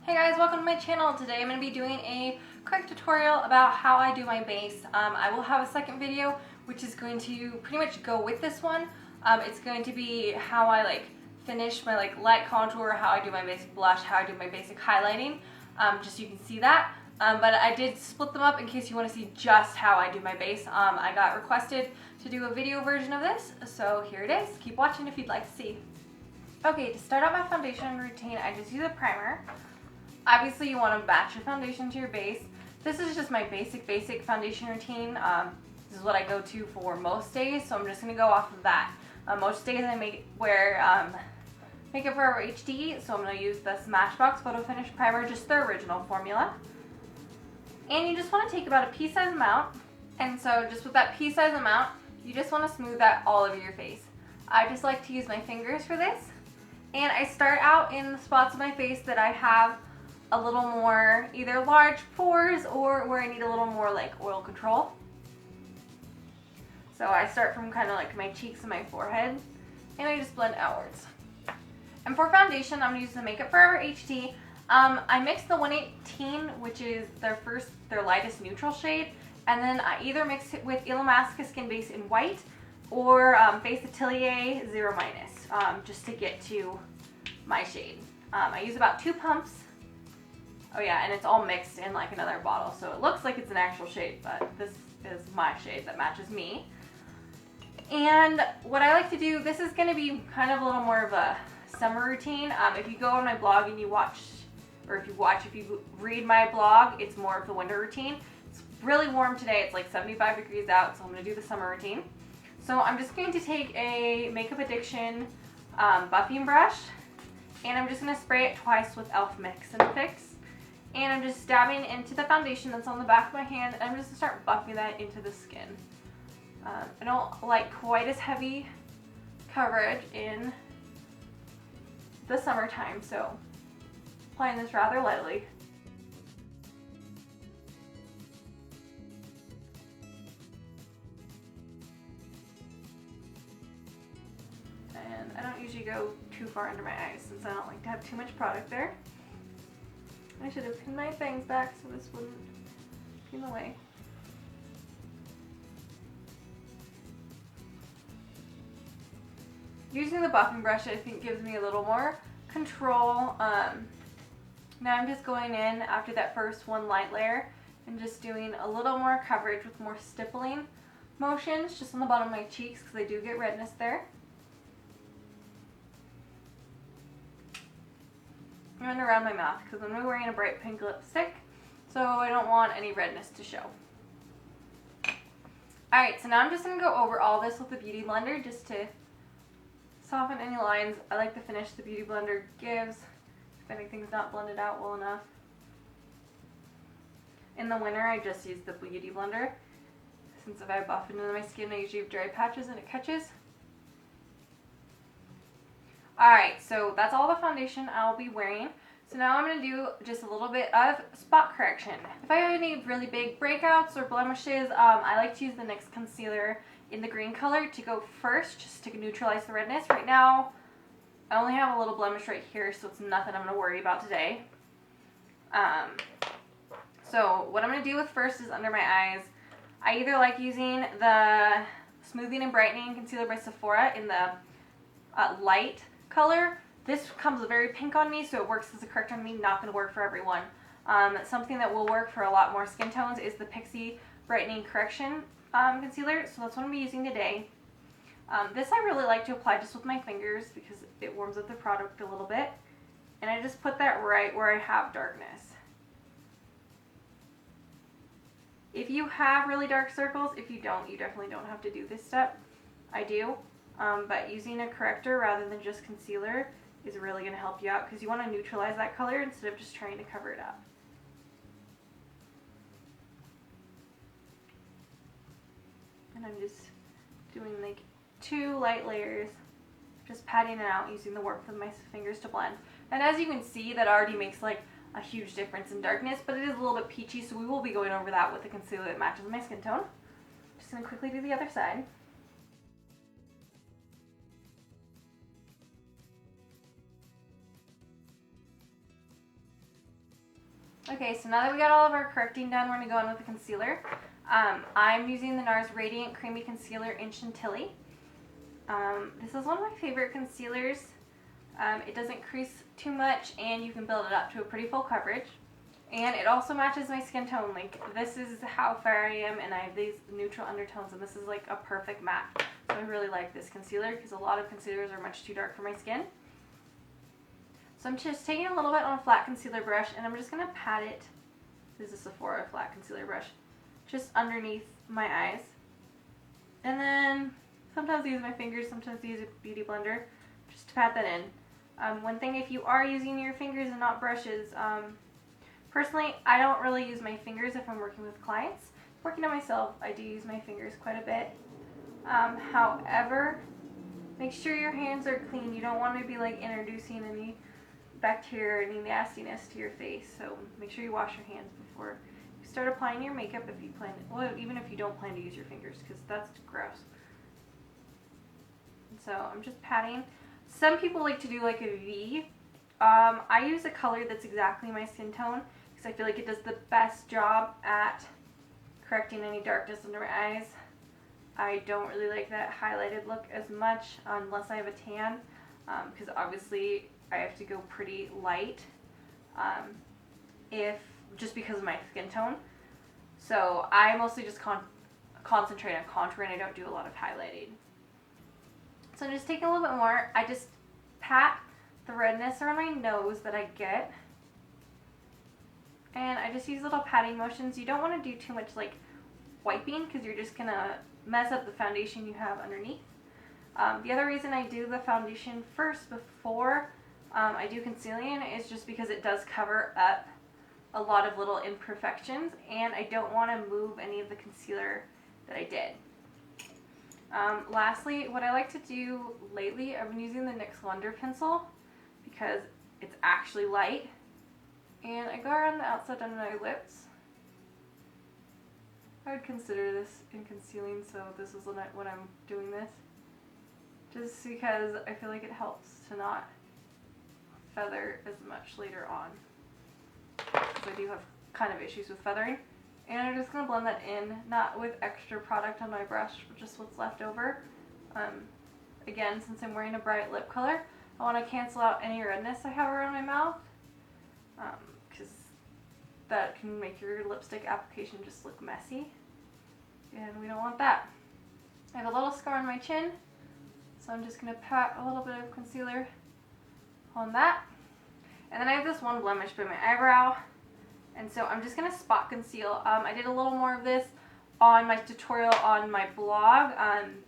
Hey guys, welcome to my channel. Today I'm going to be doing a quick tutorial about how I do my base. I will have a second video which is going to pretty much go with this one. It's going to be how I finish my light contour, how I do my basic blush, how I do my basic highlighting, just so you can see that. But I did split them up in case you want to see just how I do my base. I got requested to do a video version of this, so here it is. Keep watching if you'd like to see. Okay, to start out my foundation routine, I just use a primer. Obviously, you want to match your foundation to your base. This is just my basic foundation routine. This is what I go to for most days, so I'm just going to go off of that. Most days I wear Makeup Forever HD, so I'm going to use the Smashbox Photo Finish Primer, just the original formula. And you just want to take about a pea-sized amount, and so just with that pea-sized amount, you just want to smooth that all over your face. I just like to use my fingers for this, and I start out in the spots of my face that I have a little more either large pores or where I need a little more oil control. So I start from kind of my cheeks and my forehead, and I just blend outwards. And for foundation, I'm going to use the Makeup Forever HD. I mix the 118, which is their lightest neutral shade, and then I either mix it with Illamasqua Skin Base in white or Face Atelier 0 minus, just to get to my shade. I use about 2 pumps. Oh yeah, and it's all mixed in another bottle, so it looks like it's an actual shade, but this is my shade that matches me. And what I like to do, this is going to be kind of a little more of a summer routine. If you go on my blog and you watch, or if you read my blog, it's more of the winter routine. It's really warm today, it's 75 degrees out, so I'm going to do the summer routine. So I'm just going to take a Makeup Addiction buffing brush, and I'm just going to spray it twice with e.l.f. Mix and Fix. And I'm just dabbing into the foundation that's on the back of my hand, and I'm just going to start buffing that into the skin. I don't like quite as heavy coverage in the summertime, so applying this rather lightly. And I don't usually go too far under my eyes since I don't like to have too much product there. I should have pinned my fangs back so this wouldn't be in the way. Using the buffing brush, I think, gives me a little more control. Now I'm just going in after that first one light layer and just doing a little more coverage with more stippling motions just on the bottom of my cheeks because I do get redness there. And around my mouth because I'm wearing a bright pink lipstick, so I don't want any redness to show. Alright, so now I'm just going to go over all this with the Beauty Blender just to soften any lines. I like the finish the Beauty Blender gives if anything's not blended out well enough. In the winter, I just use the Beauty Blender since if I buff into my skin, I usually have dry patches and it catches. Alright, so that's all the foundation I'll be wearing. So now I'm going to do just a little bit of spot correction. If I have any really big breakouts or blemishes, I like to use the NYX concealer in the green color to go first, just to neutralize the redness. Right now, I only have a little blemish right here, so it's nothing I'm going to worry about today. So what I'm going to do with first is under my eyes. I either like using the Smoothing and Brightening Concealer by Sephora in the light color. This comes very pink on me, so it works as a corrector on me, not going to work for everyone. Something that will work for a lot more skin tones is the Pixie Brightening Correction Concealer, so that's what I'm going to be using today. This I really like to apply just with my fingers because it warms up the product a little bit, and I just put that right where I have darkness. If you have really dark circles, if you don't, you definitely don't have to do this step. I do. But using a corrector rather than just concealer is really going to help you out because you want to neutralize that color instead of just trying to cover it up. And I'm just doing 2 light layers, just patting it out using the warmth of my fingers to blend. And as you can see, that already makes a huge difference in darkness, but it is a little bit peachy, so we will be going over that with the concealer that matches my skin tone. Just going to quickly do the other side. Okay, so now that we got all of our correcting done, we're going to go in with the concealer. I'm using the NARS Radiant Creamy Concealer in Chantilly. This is one of my favorite concealers. It doesn't crease too much, and you can build it up to a pretty full coverage. And it also matches my skin tone. Like, this is how fair I am, and I have these neutral undertones, and this is like a perfect match. So I really like this concealer because a lot of concealers are much too dark for my skin. So I'm just taking a little bit on a flat concealer brush, and I'm just going to pat it. This is a Sephora flat concealer brush. Just underneath my eyes. And then sometimes I use my fingers, sometimes I use a beauty blender just to pat that in. One thing, if you are using your fingers and not brushes, personally, I don't really use my fingers if I'm working with clients. Working on myself, I do use my fingers quite a bit. However, make sure your hands are clean. You don't want to be like introducing any bacteria or any nastiness to your face. So make sure you wash your hands before you start applying your makeup, if you plan, well, even if you don't plan to use your fingers, because that's gross. So I'm just patting. Some people like to do like a V. I use a color that's exactly my skin tone because I feel like it does the best job at correcting any darkness under my eyes. I don't really like that highlighted look as much unless I have a tan, because obviously I have to go pretty light just because of my skin tone. So I mostly just concentrate on contour, and I don't do a lot of highlighting. So I'm just taking a little bit more. I just pat the redness around my nose that I get, and I just use little patting motions. You don't want to do too much like wiping because you're just gonna mess up the foundation you have underneath. The other reason I do the foundation first before I do concealing is just because it does cover up a lot of little imperfections, and I don't want to move any of the concealer that I did. Lastly, what I like to do lately, I've been using the NYX Wonder Pencil because it's actually light, and I go around the outside of my lips. I would consider this in concealing, so this is when I'm doing this, just because I feel like it helps to not feather as much later on, because I do have kind of issues with feathering. And I'm just going to blend that in, not with extra product on my brush, but just what's left over. Again, since I'm wearing a bright lip color, I want to cancel out any redness I have around my mouth, because that can make your lipstick application just look messy, and we don't want that. I have a little scar on my chin, so I'm just going to pat a little bit of concealer on that. And then I have this one blemish by my eyebrow, and so I'm just going to spot conceal. I did a little more of this on my tutorial on my blog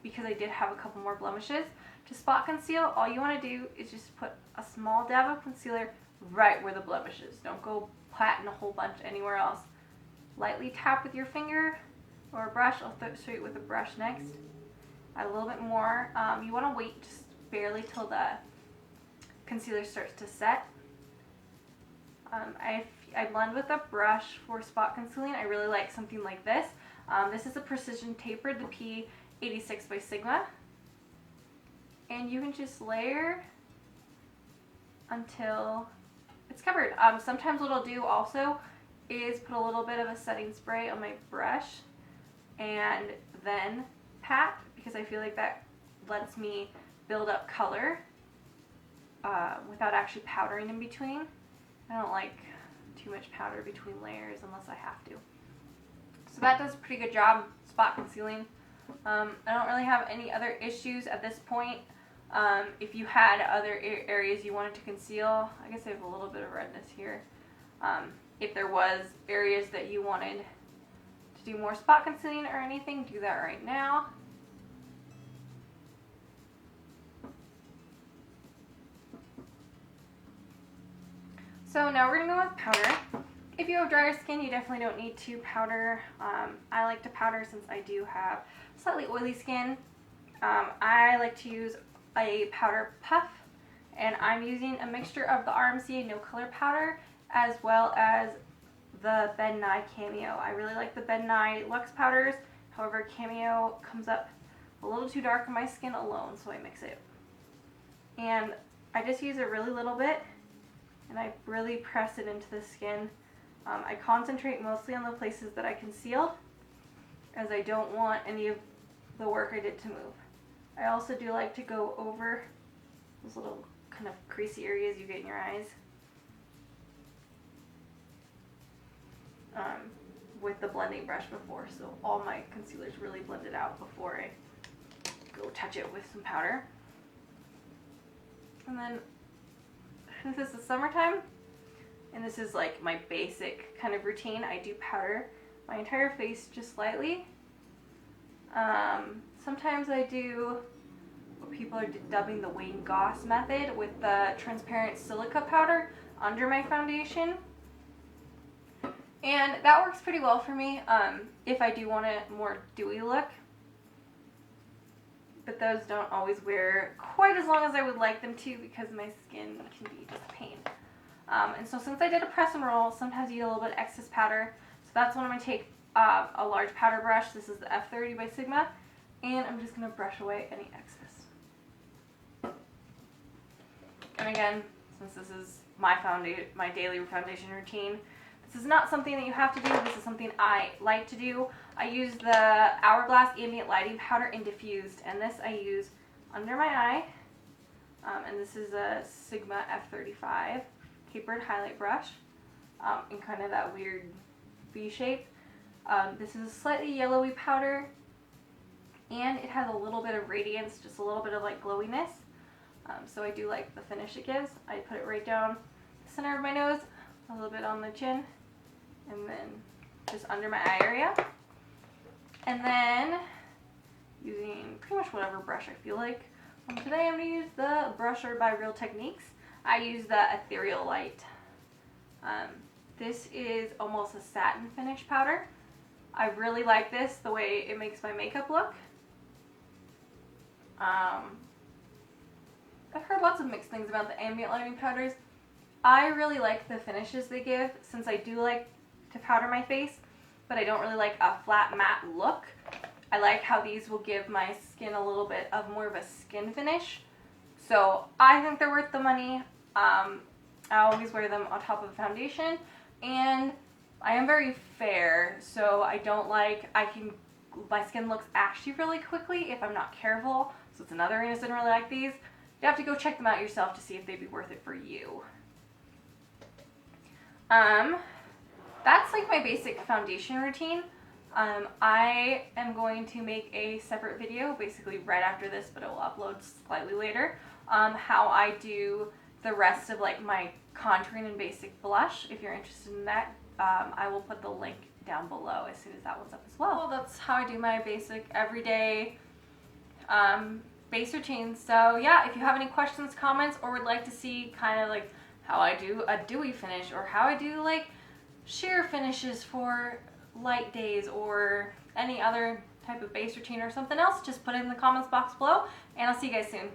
because I did have a couple more blemishes. To spot conceal, all you want to do is just put a small dab of concealer right where the blemish is. Don't go patting a whole bunch anywhere else. Lightly tap with your finger or a brush. I'll show you with a brush next. Add a little bit more. You want to wait just barely till the concealer starts to set. I blend with a brush for spot concealing. I really like something like this. This is a precision tapered, the P86 by Sigma. And you can just layer until it's covered. Sometimes what I'll do also is put a little bit of a setting spray on my brush and then pat, because I feel like that lets me build up color without actually powdering in between. I don't like too much powder between layers unless I have to. So that does a pretty good job spot concealing. I don't really have any other issues at this point. If you had other areas you wanted to conceal, I guess I have a little bit of redness here. If there was areas that you wanted to do more spot concealing or anything, do that right now. So now we're going to go with powder. If you have drier skin, you definitely don't need to powder. I like to powder since I do have slightly oily skin. I like to use a powder puff, and I'm using a mixture of the RMCA No Color powder as well as the Ben Nye Cameo. I really like the Ben Nye Luxe powders, however Cameo comes up a little too dark on my skin alone, so I mix it. And I just use a really little bit, and I really press it into the skin I concentrate mostly on the places that I concealed, as I don't want any of the work I did to move. I also do like to go over those little kind of creasy areas you get in your eyes with the blending brush before, so all my concealer's really blended out before I go touch it with some powder. And then, since this is summertime, and this is like my basic kind of routine, I do powder my entire face just slightly. Sometimes I do what people are dubbing the Wayne Goss method with the transparent silica powder under my foundation. And that works pretty well for me if I do want a more dewy look. But those don't always wear quite as long as I would like them to because my skin can be just a pain. And so since I did a press and roll, sometimes you get a little bit of excess powder. So that's when I'm going to take a large powder brush. This is the F30 by Sigma. And I'm just going to brush away any excess. And again, since this is my daily foundation routine, this is not something that you have to do. This is something I like to do. I use the Hourglass Ambient Lighting Powder in Diffused, and this I use under my eye. And this is a Sigma F35 tapered highlight brush in kind of that weird V shape. This is a slightly yellowy powder, and it has a little bit of radiance, just a little bit of like glowiness. So I do like the finish it gives. I put it right down the center of my nose, a little bit on the chin, and then just under my eye area. And then using pretty much whatever brush I feel like. Today I'm going to use the Brusher by Real Techniques. I use the Ethereal Light. This is almost a satin finish powder. I really like this, the way it makes my makeup look. I've heard lots of mixed things about the ambient lighting powders. I really like the finishes they give, since I do like to powder my face, but I don't really like a flat matte look. I like how these will give my skin a little bit of more of a skin finish. So I think they're worth the money. I always wear them on top of the foundation, and I am very fair, so I don't like, my skin looks ashy really quickly if I'm not careful. So it's another reason I really like these. You have to go check them out yourself to see if they'd be worth it for you. That's like my basic foundation routine. I am going to make a separate video basically right after this, but it will upload slightly later, how I do the rest of like my contouring and basic blush. If you're interested in that, I will put the link down below as soon as that one's up as well. That's how I do my basic everyday base routine. So yeah, if you have any questions, comments, or would like to see kind of like how I do a dewy finish, or how I do like sheer finishes for light days, or any other type of base routine or something else, just put it in the comments box below, and I'll see you guys soon.